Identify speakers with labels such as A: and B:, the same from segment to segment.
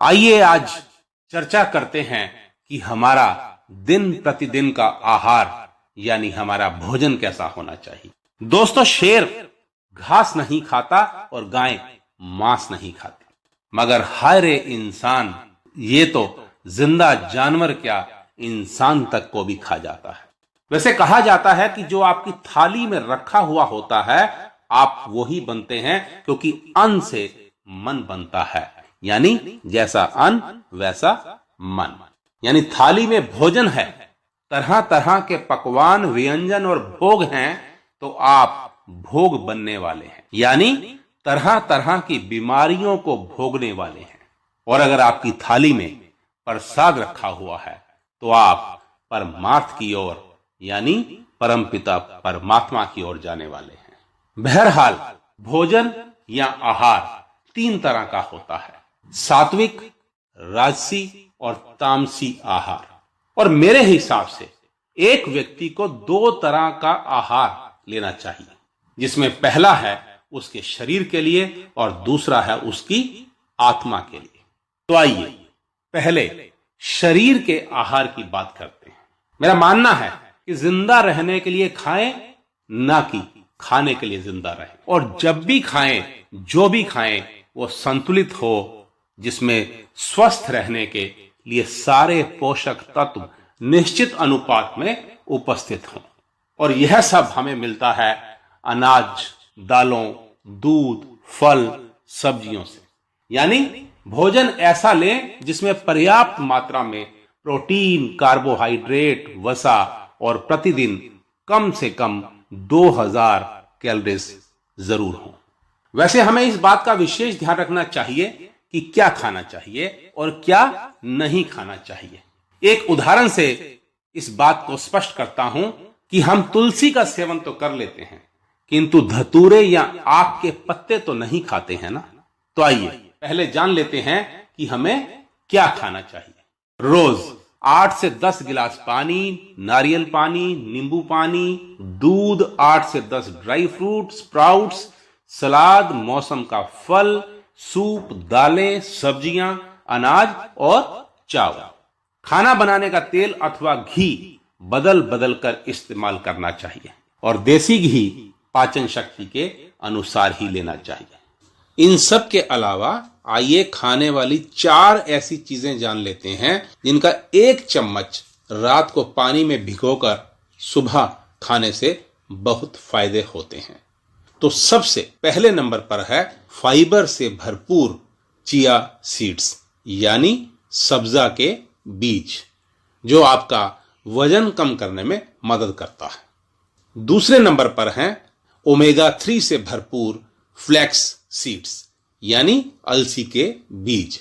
A: आइए आज चर्चा करते हैं कि हमारा दिन प्रतिदिन का आहार यानी हमारा भोजन कैसा होना चाहिए। दोस्तों, शेर घास नहीं खाता और गाय मांस नहीं खाती, मगर हर इंसान ये तो जिंदा जानवर क्या इंसान तक को भी खा जाता है। वैसे कहा जाता है कि जो आपकी थाली में रखा हुआ होता है आप वही बनते हैं, क्योंकि अन्न से मन बनता है, यानी जैसा अन्न वैसा मन। यानी थाली में भोजन है, तरह तरह के पकवान, व्यंजन और भोग हैं, तो आप भोग बनने वाले हैं, यानी तरह तरह की बीमारियों को भोगने वाले हैं। और अगर आपकी थाली में प्रसाद रखा हुआ है तो आप परमार्थ की ओर यानी परमपिता परमात्मा की ओर जाने वाले हैं। बहरहाल भोजन या आहार 3 तरह का होता है, सात्विक, राजसी और तामसी आहार। और मेरे हिसाब से एक व्यक्ति को 2 तरह का आहार लेना चाहिए, जिसमें पहला है उसके शरीर के लिए और दूसरा है उसकी आत्मा के लिए। तो आइए पहले शरीर के आहार की बात करते हैं। मेरा मानना है कि जिंदा रहने के लिए खाएं, ना कि खाने के लिए जिंदा रहें। और जब भी खाएं, जो भी खाएं, वो संतुलित हो, जिसमें स्वस्थ रहने के लिए सारे पोषक तत्व निश्चित अनुपात में उपस्थित हों। और यह सब हमें मिलता है अनाज, दालों, दूध, फल, सब्जियों से। यानी भोजन ऐसा लें जिसमें पर्याप्त मात्रा में प्रोटीन, कार्बोहाइड्रेट, वसा और प्रतिदिन कम से कम 2000 कैलोरीज जरूर हो। वैसे हमें इस बात का विशेष ध्यान रखना चाहिए कि क्या खाना चाहिए और क्या नहीं खाना चाहिए। एक उदाहरण से इस बात को स्पष्ट करता हूं कि हम तुलसी का सेवन तो कर लेते हैं, किंतु धतूरे या आक के पत्ते तो नहीं खाते हैं ना। तो आइए पहले जान लेते हैं कि हमें क्या खाना चाहिए। रोज 8 से 10 गिलास पानी, नारियल पानी, नींबू पानी, दूध, 8 से 10 ड्राई फ्रूट, स्प्राउट्स, सलाद, मौसम का फल, सूप, दालें, सब्जियां, अनाज और चावल। खाना बनाने का तेल अथवा घी बदल बदल कर इस्तेमाल करना चाहिए और देसी घी पाचन शक्ति के अनुसार ही लेना चाहिए। इन सब के अलावा आइए खाने वाली 4 ऐसी चीजें जान लेते हैं जिनका 1 चम्मच रात को पानी में भिगोकर सुबह खाने से बहुत फायदे होते हैं। तो सबसे पहले नंबर पर है फाइबर से भरपूर चिया सीड्स यानी सब्जा के बीज, जो आपका वजन कम करने में मदद करता है। दूसरे नंबर पर है ओमेगा 3 से भरपूर फ्लैक्स सीड्स यानी अलसी के बीज,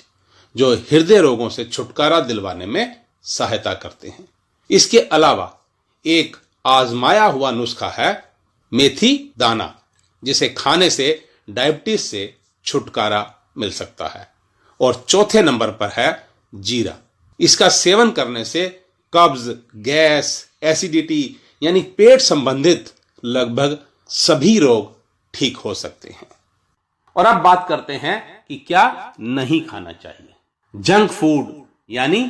A: जो हृदय रोगों से छुटकारा दिलवाने में सहायता करते हैं। इसके अलावा एक आजमाया हुआ नुस्खा है मेथी दाना, जिसे खाने से डायबिटीज से छुटकारा मिल सकता है। और चौथे नंबर पर है जीरा। इसका सेवन करने से कब्ज, गैस, एसिडिटी यानी पेट संबंधित लगभग सभी रोग ठीक हो सकते हैं। और अब बात करते हैं कि क्या नहीं खाना चाहिए। जंक फूड यानी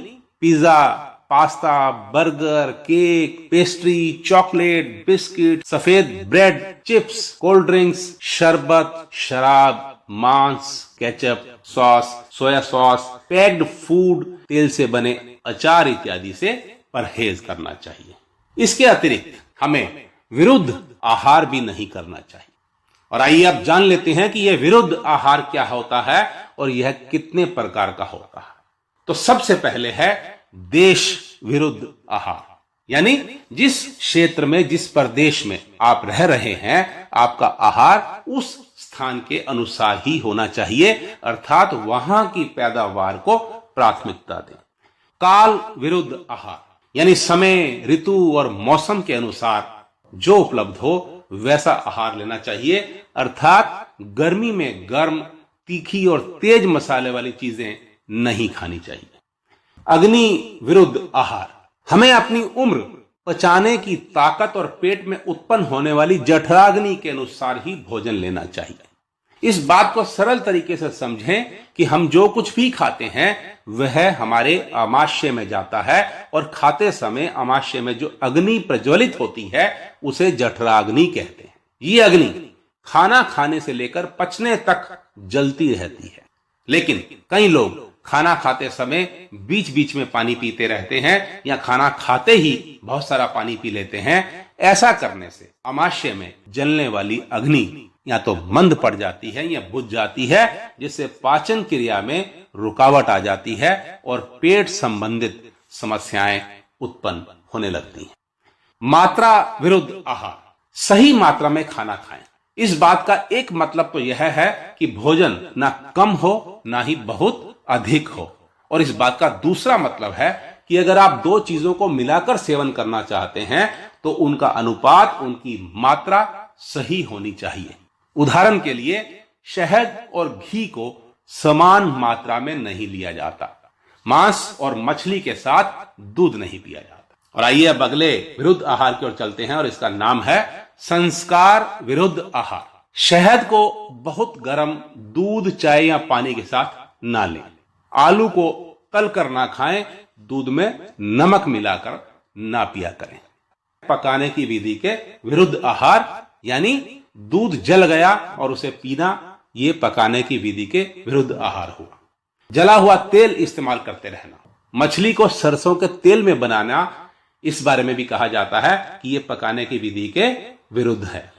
A: pizza, pasta, burger, cake, pastry, chocolate, biscuit, सफेद ब्रेड, चिप्स, कोल्ड ड्रिंक्स, शरबत, शराब, मांस, ketchup, sauce, soya sauce, packed food, तेल से बने अचार इत्यादि से परहेज करना चाहिए। इसके अतिरिक्त हमें विरुद्ध आहार भी नहीं करना चाहिए। और आइए अब जान लेते हैं कि यह विरुद्ध आहार क्या होता है और यह कितने प्रकार का होता है। तो सबसे पहले है देश विरुद्ध आहार, यानी जिस क्षेत्र में, जिस प्रदेश में आप रह रहे हैं, आपका आहार उस स्थान के अनुसार ही होना चाहिए, अर्थात वहां की पैदावार को प्राथमिकता दें। काल विरुद्ध आहार यानी समय, ऋतु और मौसम के अनुसार जो उपलब्ध हो वैसा आहार लेना चाहिए, अर्थात गर्मी में गर्म, तीखी और तेज मसाले वाली चीजें नहीं खानी चाहिए। अग्नि विरुद्ध आहार हमें अपनी उम्र, पचाने की ताकत और पेट में उत्पन्न होने वाली जठराग्नि के अनुसार ही भोजन लेना चाहिए। इस बात को सरल तरीके से समझें कि हम जो कुछ भी खाते हैं वह हमारे आमाशय में जाता है और खाते समय आमाशय में जो अग्नि प्रज्वलित होती है उसे जठराग्नि कहते हैं। ये अग्नि खाना खाने से लेकर पचने तक जलती रहती है, लेकिन कई लोग खाना खाते समय बीच बीच में पानी पीते रहते हैं या खाना खाते ही बहुत सारा पानी पी लेते हैं। ऐसा करने से आमाशय में जलने वाली अग्नि या तो मंद पड़ जाती है या बुझ जाती है, जिससे पाचन क्रिया में रुकावट आ जाती है और पेट संबंधित समस्याएं उत्पन्न होने लगती हैं। मात्रा विरुद्ध आहार। सही मात्रा में खाना खाएं। इस बात का एक मतलब तो यह है कि भोजन ना कम हो ना ही बहुत अधिक हो, और इस बात का दूसरा मतलब है कि अगर आप दो चीजों को मिलाकर सेवन करना चाहते हैं तो उनका अनुपात, उनकी मात्रा सही होनी चाहिए। उदाहरण के लिए शहद और घी को समान मात्रा में नहीं लिया जाता। मांस और मछली के साथ दूध नहीं पिया जाता। और आइए अब अगले विरुद्ध आहार की ओर चलते हैं और इसका नाम है संस्कार विरुद्ध आहार। शहद को बहुत गर्म दूध, चाय या पानी के साथ ना लें। आलू को तल कर ना खाएं। दूध में नमक मिलाकर ना पिया करें। पकाने की विधि के विरुद्ध आहार यानी दूध जल गया और उसे पीना, ये पकाने की विधि के विरुद्ध आहार हुआ। जला हुआ तेल इस्तेमाल करते रहना। मछली को सरसों के तेल में बनाना, इस बारे में भी कहा जाता है कि यह पकाने की विधि के विरुद्ध है।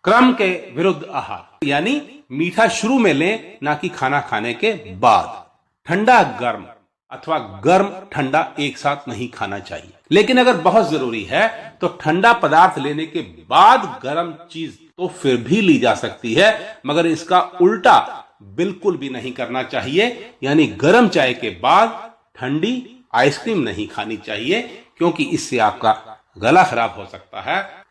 A: क्रम के विरुद्ध आहार यानी मीठा शुरू में लें, ना कि खाना खाने के बाद। ठंडा गर्म अथवा गर्म ठंडा एक साथ नहीं खाना चाहिए, लेकिन अगर बहुत जरूरी है तो ठंडा पदार्थ लेने के बाद गर्म चीज तो फिर भी ली जा सकती है, मगर इसका उल्टा बिल्कुल भी नहीं करना चाहिए। यानी गर्म चाय के बाद ठंडी आइसक्रीम नहीं खानी चाहिए, क्योंकि इससे आपका गला खराब हो सकता है।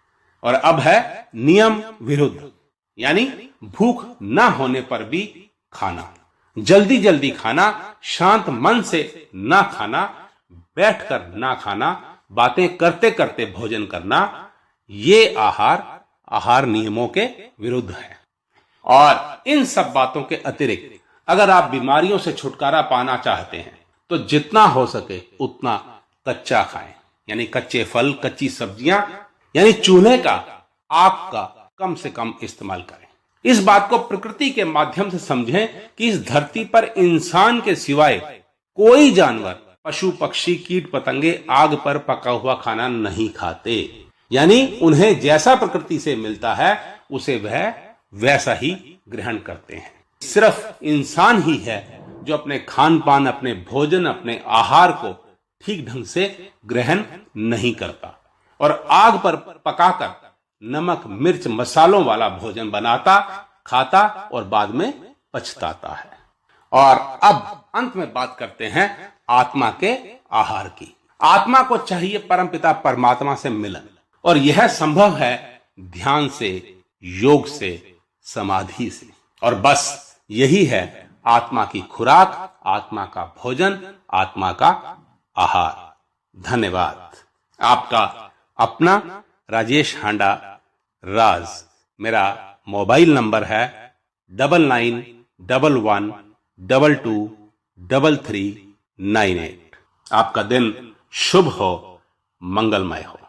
A: और अब है नियम विरुद्ध यानी भूख ना होने पर भी खाना। जल्दी जल्दी खाना, शांत मन से ना खाना, बैठकर ना खाना, बातें करते करते भोजन करना, ये आहार नियमों के विरुद्ध है। और इन सब बातों के अतिरिक्त अगर आप बीमारियों से छुटकारा पाना चाहते हैं तो जितना हो सके उतना कच्चा खाएं, यानी कच्चे फल, कच्ची सब्जियां, यानी चूल्हे का, आग का कम से कम इस्तेमाल करें। इस बात को प्रकृति के माध्यम से समझें कि इस धरती पर इंसान के सिवाय कोई जानवर, पशु पक्षी, कीट पतंगे आग पर पका हुआ खाना नहीं खाते। यानी उन्हें जैसा प्रकृति से मिलता है उसे वह वैसा ही ग्रहण करते हैं। सिर्फ इंसान ही है जो अपने खान पान, अपने भोजन, अपने आहार को ठीक ढंग से ग्रहण नहीं करता और आग पर पकाकर नमक, मिर्च, मसालों वाला भोजन बनाता, खाता और बाद में पछताता है। और अब अंत में बात करते हैं आत्मा के आहार की। आत्मा को चाहिए परमपिता परमात्मा से मिलन, और यह संभव है ध्यान से, योग से, समाधि से। और बस यही है आत्मा की खुराक, आत्मा का भोजन, आत्मा का आहार। धन्यवाद। आपका अपना राजेश हांडा, राज। मेरा मोबाइल नंबर है 9911222338। आपका दिन शुभ हो, मंगलमय हो।